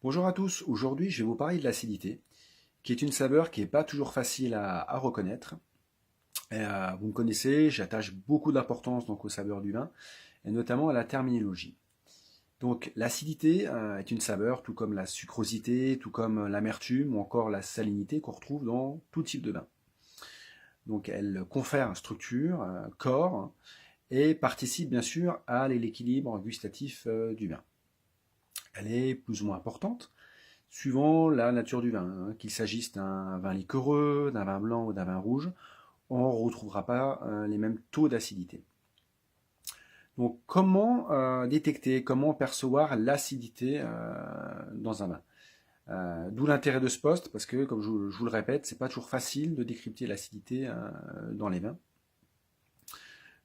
Bonjour à tous, aujourd'hui je vais vous parler de l'acidité, qui est une saveur qui n'est pas toujours facile à reconnaître. Vous me connaissez, j'attache beaucoup d'importance donc aux saveurs du vin, et notamment à la terminologie. Donc l'acidité est une saveur, tout comme la sucrosité, tout comme l'amertume ou encore la salinité qu'on retrouve dans tout type de vin. Donc elle confère structure, corps, et participe bien sûr à l'équilibre gustatif du vin. Elle est plus ou moins importante, suivant la nature du vin, hein, qu'il s'agisse d'un vin liquoreux, d'un vin blanc ou d'un vin rouge, on ne retrouvera pas les mêmes taux d'acidité. Donc comment détecter, comment percevoir l'acidité dans un vin? D'où l'intérêt de ce poste, parce que comme je vous le répète, c'est pas toujours facile de décrypter l'acidité dans les vins.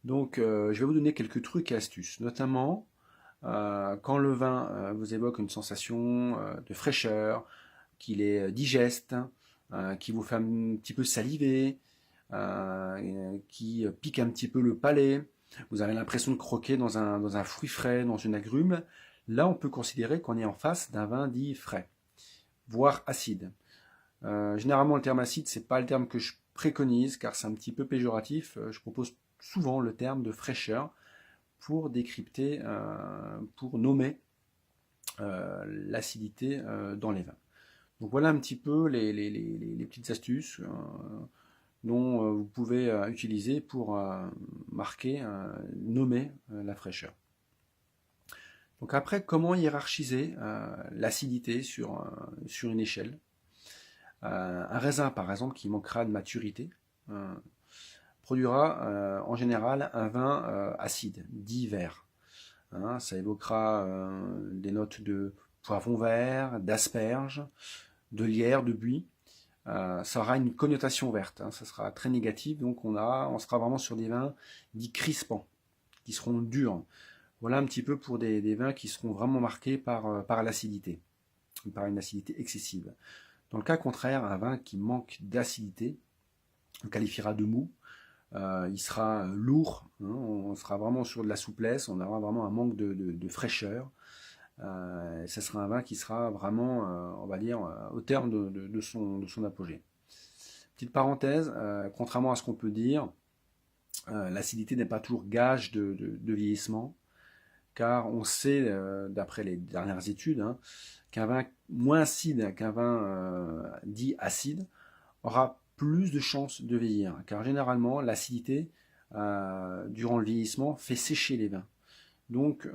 Donc je vais vous donner quelques trucs et astuces, notamment quand le vin vous évoque une sensation de fraîcheur, qu'il est digeste, qui vous fait un petit peu saliver, qui pique un petit peu le palais, vous avez l'impression de croquer dans un fruit frais, dans une agrume, là on peut considérer qu'on est en face d'un vin dit frais, voire acide. Généralement le terme acide, c'est pas le terme que je préconise car c'est un petit peu péjoratif. Je propose souvent le terme de fraîcheur pour décrypter, pour nommer l'acidité dans les vins. Donc voilà un petit peu les petites astuces dont vous pouvez utiliser pour marquer, nommer la fraîcheur. Donc après, comment hiérarchiser l'acidité sur une échelle? Un raisin, par exemple, qui manquera de maturité, produira en général un vin acide, dit vert. Hein, ça évoquera des notes de poivron vert, d'asperges, de lierre, de buis. Ça aura une connotation verte, hein, ça sera très négatif, donc on sera vraiment sur des vins dits crispants, qui seront durs. Voilà un petit peu pour des vins qui seront vraiment marqués par l'acidité, par une acidité excessive. Dans le cas contraire, un vin qui manque d'acidité, on qualifiera de mou, il sera lourd, hein, on sera vraiment sur de la souplesse, on aura vraiment un manque de fraîcheur. Ça sera un vin qui sera vraiment, on va dire, au terme de son apogée. Petite parenthèse, contrairement à ce qu'on peut dire, l'acidité n'est pas toujours gage de vieillissement, car on sait, d'après les dernières études, hein, qu'un vin moins acide qu'un vin dit acide aura plus de chances de vieillir, car généralement l'acidité, durant le vieillissement, fait sécher les vins. Donc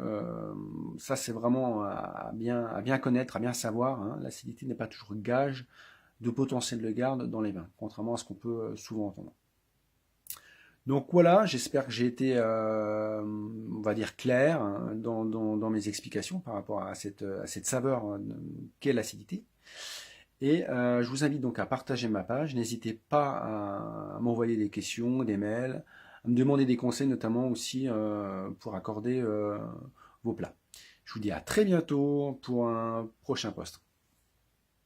ça c'est vraiment à bien connaître, à bien savoir, hein. L'acidité n'est pas toujours gage de potentiel de garde dans les vins, contrairement à ce qu'on peut souvent entendre. Donc voilà, j'espère que j'ai été, on va dire, clair, hein, dans mes explications par rapport à cette saveur qu'est l'acidité. Et je vous invite donc à partager ma page. N'hésitez pas à m'envoyer des questions, des mails, à me demander des conseils, notamment aussi pour accorder vos plats. Je vous dis à très bientôt pour un prochain post.